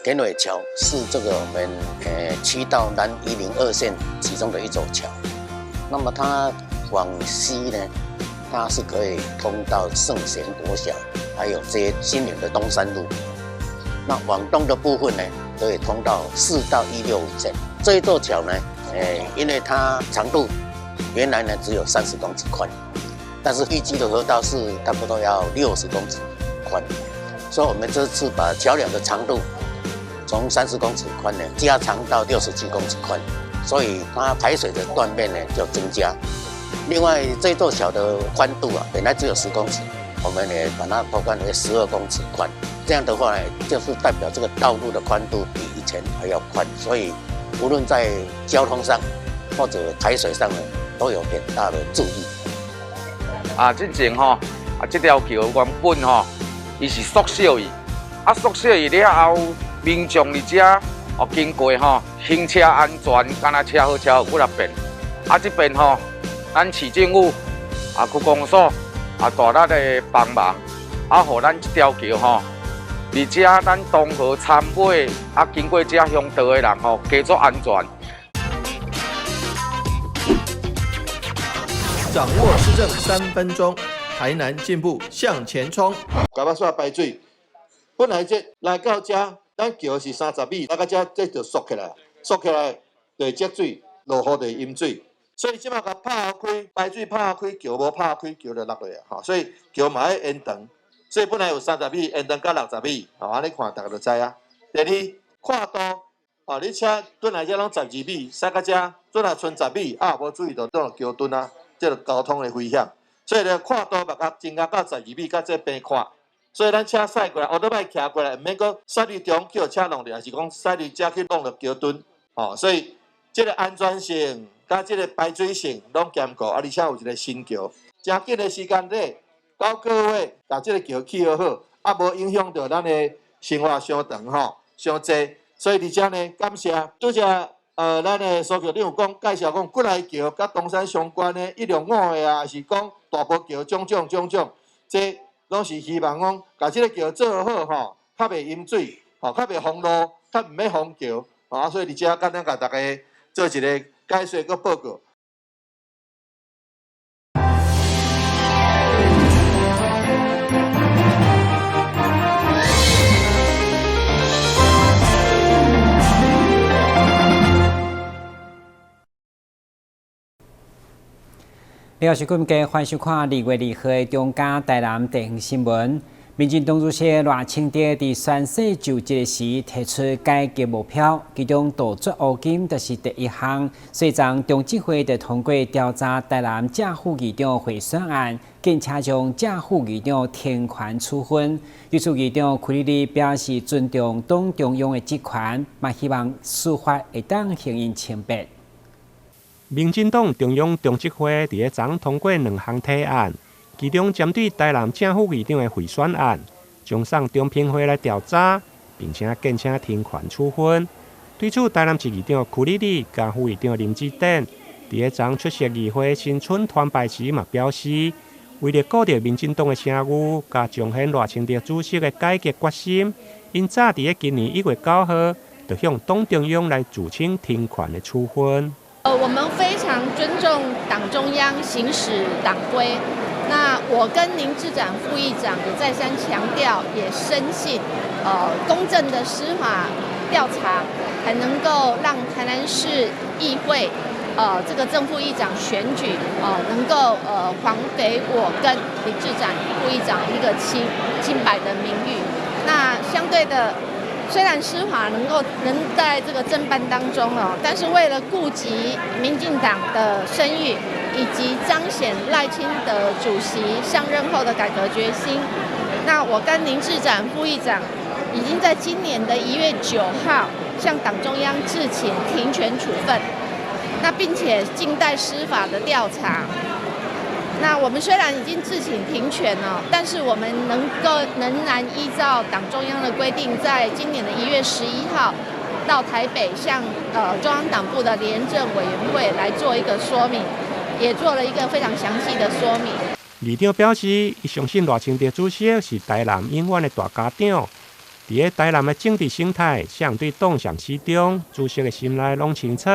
田尾桥是这个我们7道南102线其中的一座桥。那么它往西呢，它是可以通到圣贤国小，还有接新营的东山路。那往东的部分呢，可以通到4到165线。这一座桥呢，因为它长度原来呢只有30公尺宽，但是预计的河道是差不多要60公尺宽，所以我们这次把桥梁的长度从30公尺宽呢加长到67公尺宽，所以它排水的断面呢就增加。另外这座桥的宽度啊，本来只有10公尺，我们也把它拓宽为12公尺宽。这样的话呢，就是代表这个道路的宽度比以前还要宽，所以无论在交通上或者排水上呢，都有很大的注意。之前这条桥原本伊是缩小伊，缩小伊了后，民众伫遮经过行车安全，敢若车好车有几啊变。这边咱市政府区公所大力的帮忙，互咱这条桥伫遮咱东河参尾经过遮乡道的人加做安全。掌握施政3分钟，台南进步向前冲。台北煞排水，本来这来到这，咱桥是30米，来到这这就缩起来，缩起来就积水，落雨就淹水。所以即马甲拍开，排水拍开，桥无拍开，桥就落落啊！所以桥嘛要延长，所以本来有30米，延长到60米，安尼看大家就知啊。第二，跨度，你车转来这拢12米，驶到这转来剩10米，无注意到倒桥墩啊，这就交通的危险。所以咧，跨度目甲增加到12米，甲这边看。所以咱车驶过来，乌多摆骑过来，毋免讲驶入中叫车弄着，还是讲驶入遮去弄着桥墩。所以这个安全性。甲即个排水性拢兼顾，而且有一个新桥，真紧的时间内到个月把即个桥起好，无影响到咱的生活伤长伤济。所以伫遮呢，感谢拄则咱的苏局长有讲介绍讲，过来桥甲东山相关的105的还是讲大埔桥种种，这拢是希望讲把即个桥做好较袂淹水，较袂封路，较毋免封桥，所以伫遮简单甲大家做一个解说个报告。你好，是各位欢迎收看2月2号的中嘉台南地方新闻。民进党主席赖清德伫宣誓就职时提出改革目标，其中杜绝乌金就是第一项。所以，中执会就通过调查台南正副议长贿选案，并且将正副议长停权处分。律师议长柯丽丽表示尊重党中央的职权，嘛希望司法会当行因清白。民进党中央中执会伫昨通过2项提案。其中针对台南正副议长的贿选案，将送中评会来调查，并且建请停权处分。对此，台南市议长柯丽丽甲副议长林志典伫昨出席议会新春团拜时嘛表示，为了鼓励民进党的声誉，甲彰显赖清德主席的改革决心，因早伫今年1月9号，就向党中央来主请停权的处分。我们非常尊重党中央行使党规。那我跟林志展副议长也再三强调，也深信，公正的司法调查才能够让台南市议会，这个正副议长选举，能够还给我跟林志展副议长一个清白的名誉。那相对的，虽然司法能在这个侦办当中但是为了顾及民进党的声誉，以及彰显赖清德主席上任后的改革决心，那我跟林志展副议长已经在今年的1月9号向党中央致请停权处分，那并且静待司法的调查。那我们虽然已经致请停权了，但是我们仍然依照党中央的规定，在今年的1月11号到台北向中央党部的廉政委员会来做一个说明。也做了一个非常详细的说明。议长表示，伊相信赖清德主席是台南永远的大家长，伫个台南的政治生态相对动向始终，主席的心内拢清楚。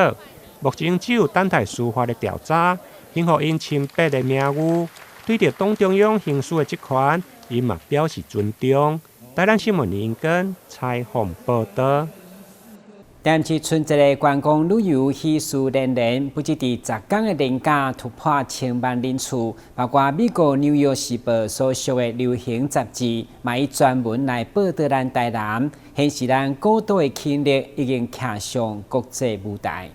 目前只有等待司法的调查，幸好因清白的名誉。对着党中央行使的职权，因嘛表示尊重。台南新闻林根采访报道。但是春节的观光旅游喜事连连，不止伫10天的年假突破1000万人次，包括美国《纽约时报》所属的流行杂志，嘛以专门来报道咱台南，显示咱古岛的潜力已经站上国际舞台。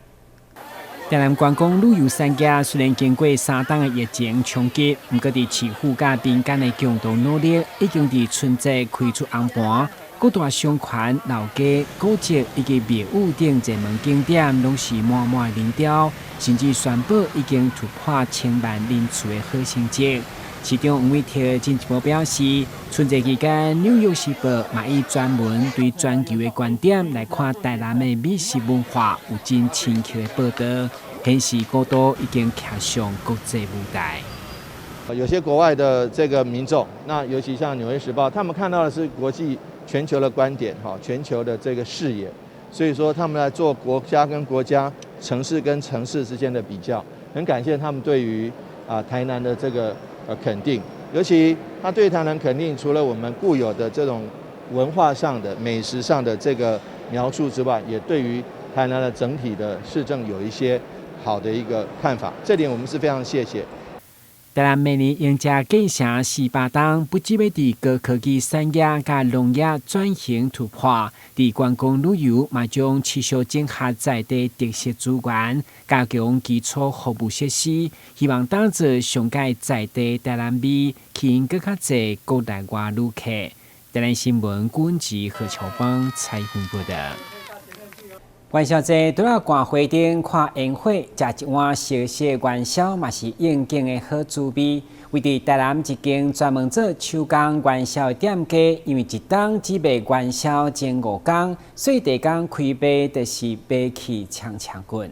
台南观光旅游产业虽然经过3档的疫情冲击，不过伫市府甲民间的共同努力，已经伫春节开出红盘。各大商圈、老街、古迹以及庙宇等热门景点，拢是满满人潮，甚至宣布已经突破1000万人次的好成绩。其中黄伟霆进一步表示，春节期间，《纽约时报》嘛以专门对全球的观点来看台南的美食文化，有真深刻的报道，显示古都已经站上国际舞台。有些国外的这个民众，那尤其像《纽约时报》，他们看到的是国际全球的观点，全球的这个视野，所以说他们来做国家跟国家、城市跟城市之间的比较，很感谢他们对于台南的这个肯定，尤其他对台南肯定，除了我们固有的这种文化上的、美食上的这个描述之外，也对于台南的整体的市政有一些好的一个看法，这点我们是非常谢谢。台南每年迎接建成400档，不只要伫高科技产业甲农业转型突破，伫观光旅游嘛将持续整合在地特色资源，加强基础服务设施，希望打造上届在地台南美，吸引更较侪国内外旅客。台南新闻管制何超邦采访报道。元宵节拄啊逛花灯看烟火，食一碗烧烧元宵嘛是应景的好滋味。为伫台南一间专门做手工元宵的店家，因为一档只卖元宵前5天，所以第工开卖就是卖气呛呛滚。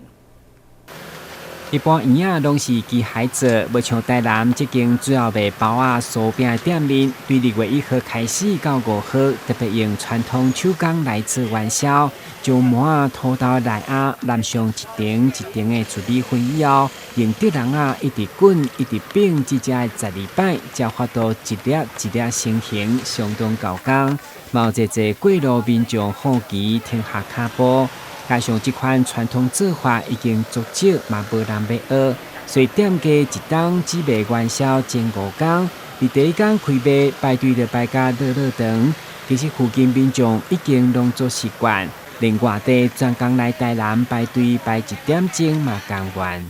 一般圆仔拢是机械做，无像台南这间主要卖包仔、酥饼的店面，对2月1号开始到5号，特别用传统手工来做元宵，将麻仔、土豆、内鸭淋上一层一层的处理粉以后，用竹笼仔一直滚一直饼，至少12摆，才发到一粒一粒成型，相当高工。嘛有侪过路民众好奇停下脚步。加上这款传统做法已经足少，嘛无人要学，所以店家一档只卖元宵前5天，伫第一天开卖排队就排甲热热长。其实附近民众已经拢做习惯，连外地专工来台南排队排1点钟嘛甘愿。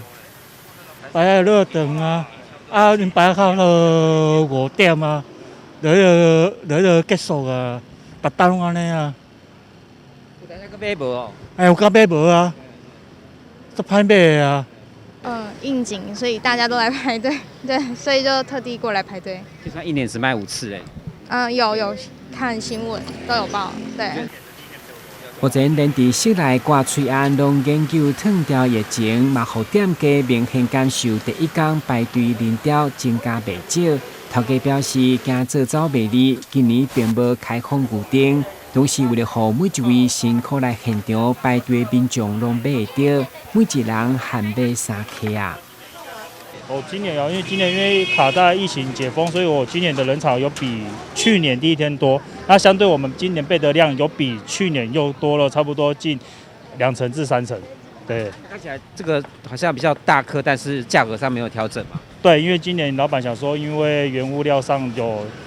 排啊热长啊，你排到5点啊，就结束啊，逐单拢安尼啊。有大家个买无哦？有甲买无啊？都歹买啊。应景，所以大家都来排队，对，所以就特地过来排队。就算1年只卖5次哎。有看新闻都有报，对。目前连伫室内挂翠安拢研究烫掉疫情，嘛互店家明显感受第一天排队人潮增加袂少。头家表示，惊做走袂利，今年并无开放预订。拢是为了让每一位辛苦来现场排队的民众拢买得到，每一人限买3客啊。今年因为卡在疫情解封，所以我今年的人潮有比去年第一天多。那相对我们今年备的量有比去年又多了差不多近2成至3成。对，看起来这个好像比较大颗，但是价格上没有调整嘛。对，因为今年老板想说，因为原物料上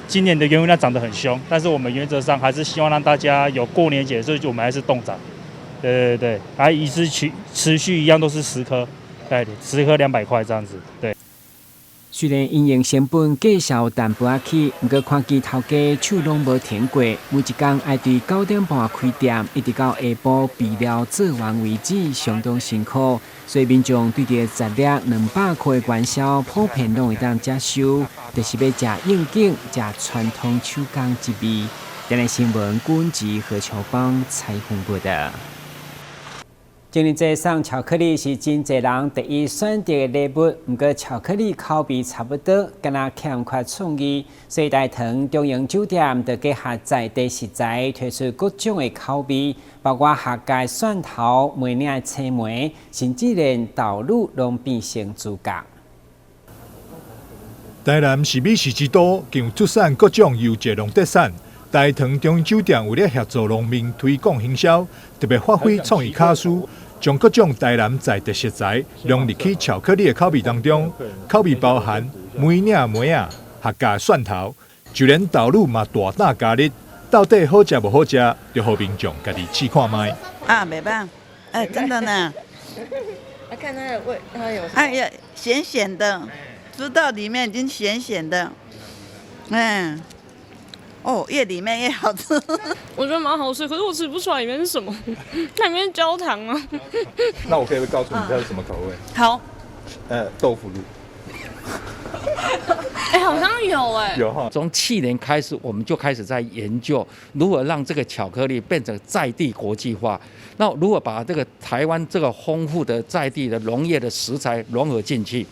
今年的原物料涨得很凶，但是我们原则上还是希望让大家有过年节，所以我们还是冻涨。对，还一直持续一样都是10颗，对，10颗200块这样子，对。虽然营业成本计少淡薄起，不过看见头家手拢无停过，每一天爱对9点半开店，一直到下晡备料做完为止，相当辛苦。所以民众对着10粒200块的元宵，普遍拢会当接受，就是要食应景、食传统手工之味。台南新闻管制何超邦采访报道。情人节送巧克力是真侪人第一选择的礼物，不过巧克力口味差不多，敢若欠缺创意，所以大堂中央酒店就结合在地食材，推出各种的口味，包括客家蒜头、梅岭青梅，甚至连豆乳拢变成主角。台南是美食之都，更出产各种优质农特产。大堂中央酒店为了协助农民推广行销，特别发挥创意卡司，将各种台南在地食材融入去巧克力的口味当中。口味包含梅岭梅啊、客家蒜头，就连豆乳嘛大胆加入。到底好食不好食，就让民众家己试看卖。啊，袂棒，真的呢。看它的味，它有。哎呀，咸咸的，知道里面已经咸咸的，哦，越里面越好吃。我觉得蛮好吃，可是我吃不出来里面是什么，它里面是焦糖啊。那我可以告诉你它是什么口味？好，豆腐乳。好像有有哈。从去年开始，我们就开始在研究如何让这个巧克力变成在地国际化。那如果把这个台湾这个丰富的在地的农业的食材融合进去，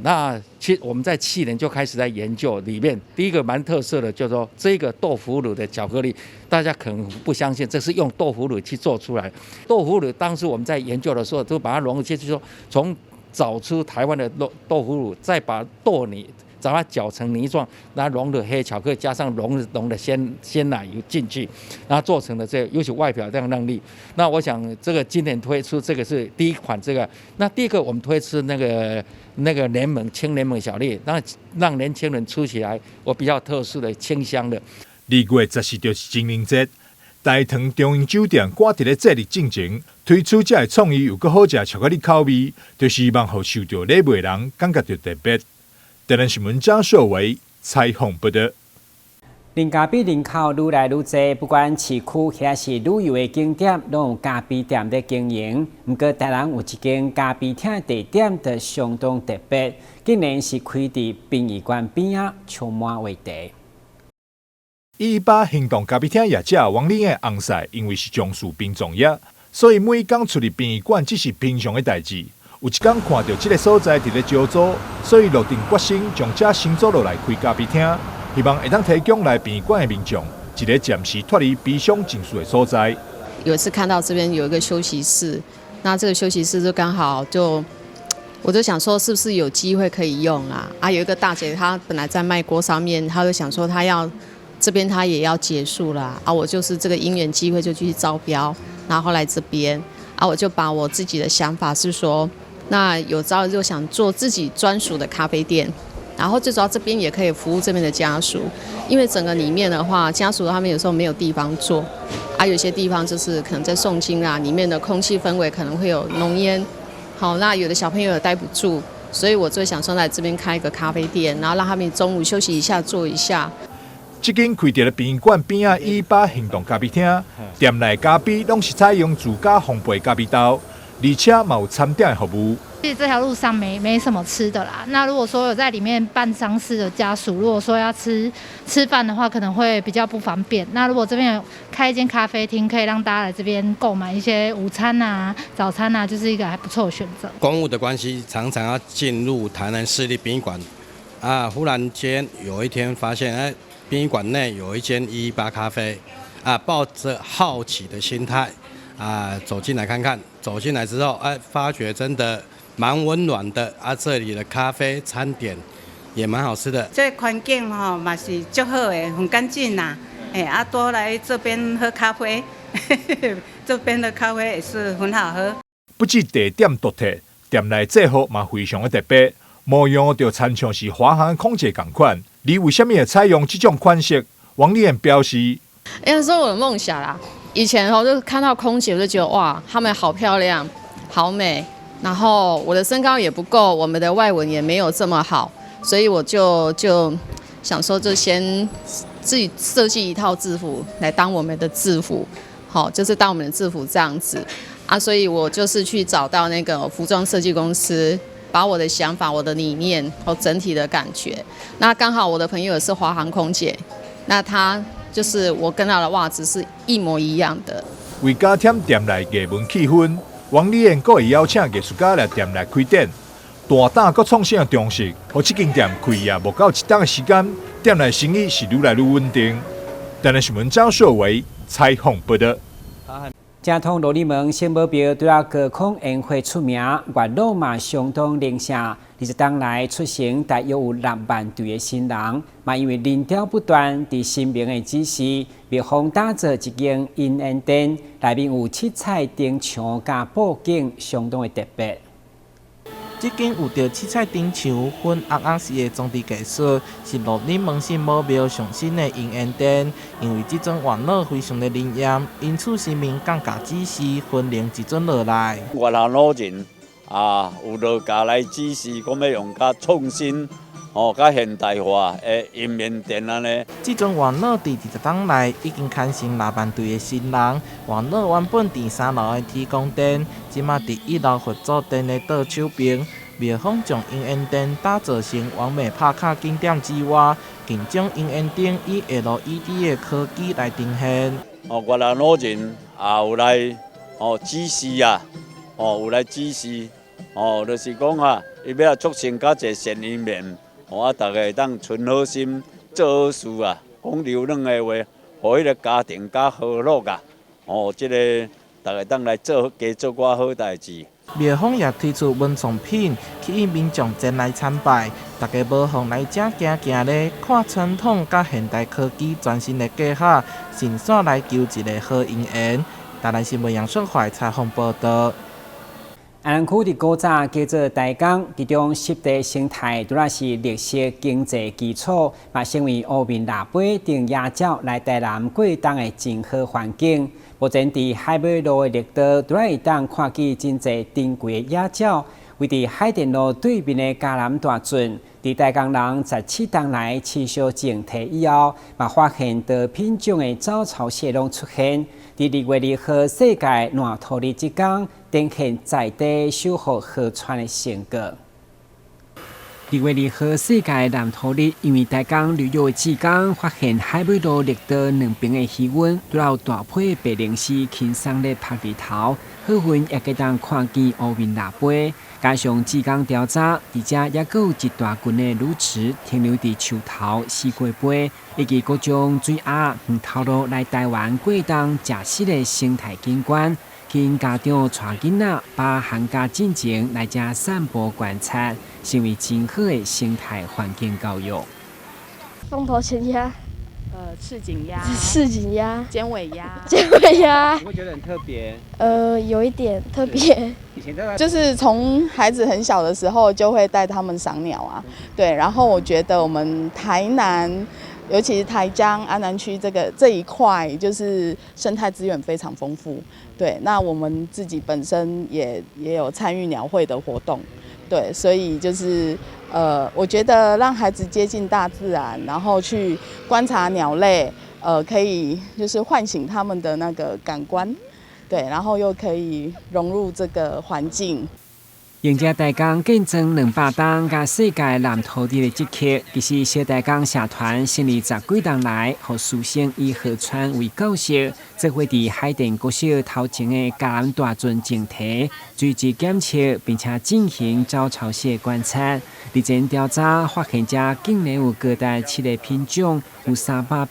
那我们在去年就开始在研究里面，第一个蛮特色的，就是说这个豆腐乳的巧克力，大家可能不相信，这是用豆腐乳去做出来。豆腐乳当时我们在研究的时候，都把它融合进去，说从找出台湾的豆腐乳，再把豆泥把它搅成泥状，然后融了黑巧克力，加上浓的鲜奶油进去，然后做成了这个，尤其外表亮丽。那我想这个今年推出这个是第一款，这个那第一个我们推出那个青柠檬小粒，让年轻人吃起来我比较特殊的清香的。2月14就是情人节，大堂中央酒店赶伫咧节日进前推出这个创意又搁好食巧克力口味，就是希望让受到礼物的人感觉到特别。台南新闻张秀维采访报道。林咖啡人口愈来愈多，不管市区还是旅游的景点，拢有咖啡店在经营。不过，台南有一间咖啡厅地点就相当特别，竟然是开伫殡仪馆边仔，充满话题。118行动咖啡厅业者王林的翁婿，因为是从事殡葬业，所以每天出入殡仪馆只是平常的代志。有一天看到这个所在伫咧招租，所以落定决心将这新租落来开咖啡厅，希望会当提供来殡仪馆的民众一个暂时脱离悲伤情绪的所在。有一次看到这边有一个休息室，那这个休息室就刚好我就想说是不是有机会可以用啊？有一个大姐她本来在卖锅上面，她就想说她要这边她也要结束了我就是这个因缘机会就去招标，然后来这边我就把我自己的想法是说。那有朝就想做自己专属的咖啡店，然后最主要这边也可以服务这边的家属，因为整个里面的话，家属他们有时候没有地方坐，有些地方就是可能在诵经里面的空气氛围可能会有浓烟，好，那有的小朋友也待不住，所以我就想说来这边开一个咖啡店，然后让他们中午休息一下，坐一下。这间开在殡仪馆边仔118行动咖啡厅，店内咖啡拢是采用自家烘焙咖啡豆。而且也有餐点的服务。其实这条路上没什么吃的啦。那如果说有在里面办丧事的家属，如果说要吃饭的话，可能会比较不方便。那如果这边有开一间咖啡厅，可以让大家来这边购买一些午餐啊、早餐啊，就是一个还不错的选择。公务的关系，常常要进入台南市立殡仪馆忽然间有一天发现，殡仪馆内有一间118咖啡抱着好奇的心态走进来看看。走进来之后，发觉真的蛮温暖的这里的咖啡餐点也蛮好吃的。这环境嘛是足好的，很干净呐。多来这边喝咖啡，这边的咖啡也是很好喝。不止地点独特，店内制服嘛非常的特别，模样就参像是华航空姐同款。你为什么会采用这种款式？王丽表示：“那是我的梦想啦。以前就看到空姐，我就觉得哇，她们好漂亮，好美。然后我的身高也不够，我们的外文也没有这么好，所以我就想说，就先自己设计一套制服来当我们的制服，好，就是当我们的制服这样子所以我就是去找到那个服装设计公司，把我的想法、我的理念和整体的感觉。那刚好我的朋友也是华航空姐，那她。就是我跟他的袜子是一模一样的。为加添店内艺文气氛，王丽燕阁会邀请艺术家来店内开店，大胆阁创新的中式，互这间店开业无到1档的时间，店内生意是愈来愈稳定。台南新闻张硕维采访报道。正统罗里门新目标对高空宴会出名，月老嘛相当灵盛。20当来出行大约有6万对的新人，嘛因为人潮不断，伫新明的指示，蜜蜂打造一间姻缘店，内面有七彩灯墙加布景，相当的特别。这间有着七彩灯墙、粉红红色的装置技术，是罗里门新目标上新的姻缘店。因为这种玩乐非常的灵验，因此市民降价指示分零一准落来。越南老人有落家来指示，讲要用较创新、较现代化的姻缘店安尼。这种玩乐伫20档内已经牵成6万对的新人。玩乐原本伫3楼的天宫店，即马伫1楼佛祖店的倒手边。蜜蜂将姻缘灯打造成完美拍卡景点之外，更将姻缘灯以 LED 的科技来呈现。越南老人有来指示有来指示，就是讲伊要促成较侪善姻缘，大家会当存好心做好事讲流浪的话，互迄个家庭较和乐即个大家当来做加做寡好代志。蜜蜂也推出文创品，吸引民众前来参拜。大家无妨来这行行咧，看传统甲现代科技全新的结合，顺线来求一个好姻缘。台南新闻杨顺怀采访报道。安南区伫古早叫做台港，其中湿地生态主要是绿色经济基础，嘛成为乌面腊八等野鸟来台南过冬的真好环境。目前伫海尾路的绿道，主要会当看见真侪珍贵的野鸟。位伫海淀路对面的嘉南大圳，伫台港人17档来持续静态以后，嘛发现多品种的早巢蟹拢出现。伫2月2号世界烂土日这天，展现在地守护河川的成果。2月2号世界蓝土日，因为台港旅游的志工发现海尾路绿道两边的鱼温，都有大批白灵丝轻松咧拍日头，好运也可当看见乌面腊八。加上志工调查，而且也有一大群的鸬鹚停留伫树头、四季杯，以及各种水鸭透露来台湾过冬食食的生态景观。因家长带囡仔把寒假进前来遮散步观察，成为真好的生态环境教育。凤头前鸭，赤颈鸭，赤颈鸭，尖尾鸭，尖尾鸭。你会觉得很特别？有一点特别。以前就是从孩子很小的时候就会带他们赏鸟啊，对。然后我觉得我们台南，尤其是台江安南区这一块，就是生态资源非常丰富。对，那我们自己本身也有参与鸟会的活动，对，所以就是我觉得让孩子接近大自然，然后去观察鸟类，可以就是唤醒他们的那个感官，对，然后又可以融入这个环境。迎接台港见证200档甲世界蓝土地的这刻，其实小台港社团成立10几档来，互苏生以河川为教室，这会伫海淀国小头前的嘉南大圳静堤，随机检测并且进行早潮蟹观察。日前调查发现，这竟然有高达7个品种，有388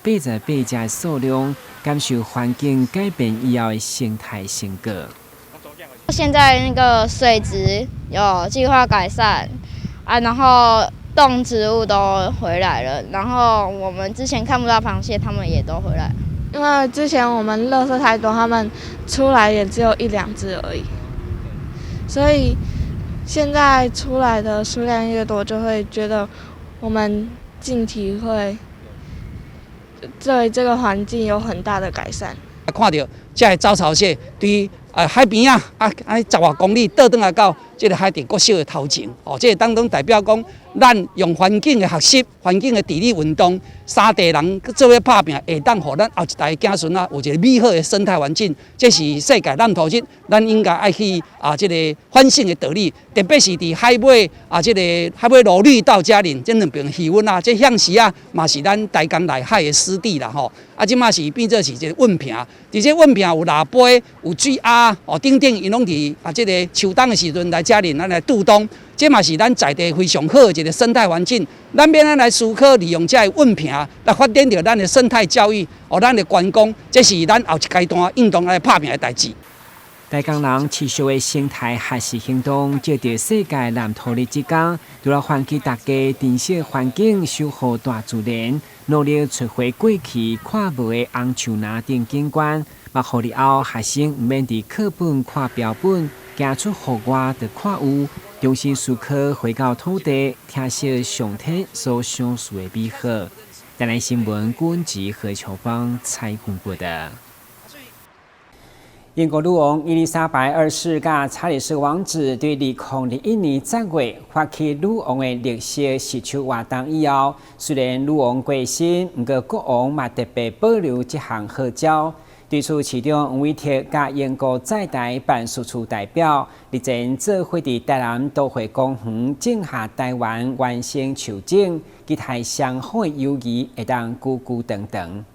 只的数量，感受环境改变以后的生态成果。现在那个水质有计划改善啊，然后动植物都回来了，然后我们之前看不到螃蟹，它们也都回来。因为之前我们垃圾太多，它们出来也只有1、2只而已，所以现在出来的数量越多，就会觉得我们近期会对这个环境有很大的改善。看到这个早巢蟹对海边10多公里倒转来到这个海淀国小的头前，这个当中代表讲，咱用环境的学习、环境的地理运动，三代人做伙打拼，会当互咱后一代子孙有一个美好的生态环境。这是世界蓝土日，咱应该爱去这个反省的道理。特别是伫海尾这个海尾路绿道遮林这两边气温这向时嘛是咱台江内海的湿地啦吼。即马是变做是一个稳坪，伫这稳坪边有腊杯、有水鸭，哦，等等，因拢伫这个秋冬的时阵来遮哩，咱来度冬。这嘛是咱在地非常好的一个生态环境，咱免咱来思考利用这个温瓶来发展着咱的生态教育，哦，咱的观光，这是咱后一阶段运动来拍拼的代志。台江人持续的生态学习行动，借着世界蓝图日之光，除了唤起大家珍惜环境、守护大自然，努力找回过去看无的红树林等景观，嘛，互日后学生唔免伫课本看标本，行出户外的看有。重新思考回到土地，听惜上天所享受的美好。台南新闻管及何秋芳采访报道。英国女王伊丽莎白二世甲查理斯王子对2021年10月发起女王的历史实手活动以后，虽然女王过身，不过国王嘛特别保留这项号召。对此，市长黄伟哲甲英国在台办事处代表日前做伙伫台南都会公园种下台湾原生树种，期待相好的友谊会当久久长长。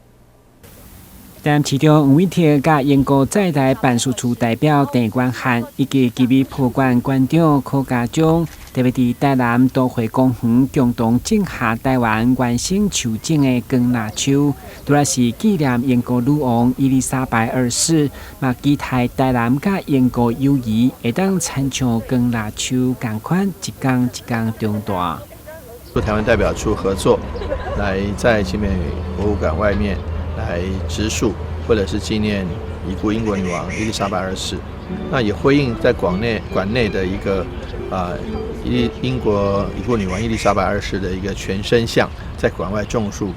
但市长黄伟哲甲英国在台办事处代表郑冠汉以及吉米博物馆馆长柯家忠，特别伫台南都会公园共同种下台湾原生树种的光蜡树，主要是纪念英国女王伊丽莎白二世，嘛期待台南甲英国友谊会当参像光蜡树同款一天一天长大。和台湾代表处合作，来在新北博物馆外面来植树，或者是纪念已故英国女王伊丽莎白二世。那也回应在馆内的一个英国已故女王伊丽莎白二世的一个全身像，在馆外种树，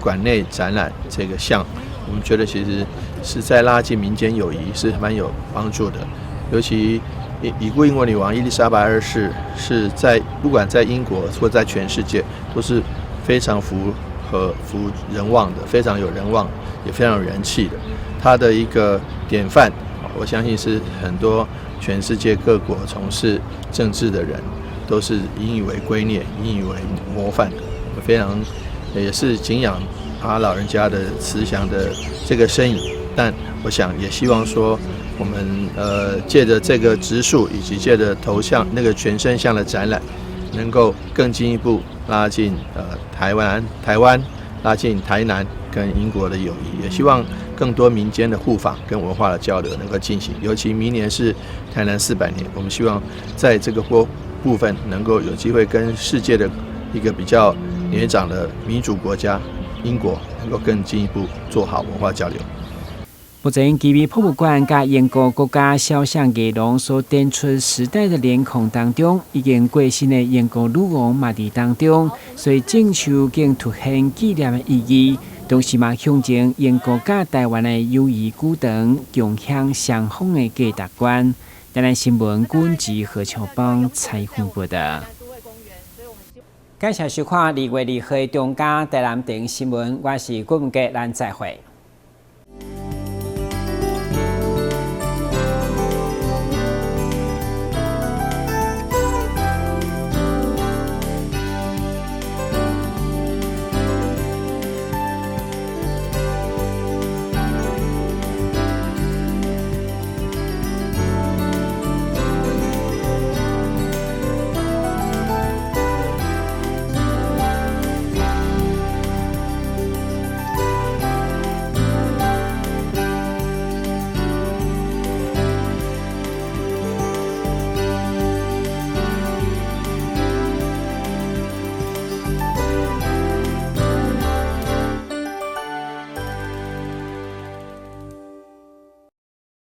馆内展览这个像，我们觉得其实是在拉近民间友谊，是蛮有帮助的。尤其已故英国女王伊丽莎白二世是不管在英国或在全世界都是非常服人望的，非常有人望，也非常有人气的。她的一个典范，我相信是很多全世界各国从事政治的人都是引以为圭臬、引以为模范的。我非常也是敬仰他老人家的慈祥的这个身影，但我想也希望说，我们借着这个植树以及借着头像那个全身像的展览，能够更进一步拉近台湾拉近台南跟英国的友谊，也希望更多民间的互访跟文化的交流能够进行。尤其明年是台南400年，我们希望在这个部分能够有机会跟世界的一个比较年长的民主国家英国能够更进一步做好文化交流。目前，吉米博物馆甲英国国家肖像艺廊所展出时代的脸孔当中，已经过身的英国女王嘛伫当中，所以种树更凸显纪念的意义，同时嘛象征英国甲台湾的友谊久长，共享相逢的价值观。台南新闻管及何秋芳采访报道。感谢收看2月2号的中嘉台南电新闻，我是郭文杰，咱再会。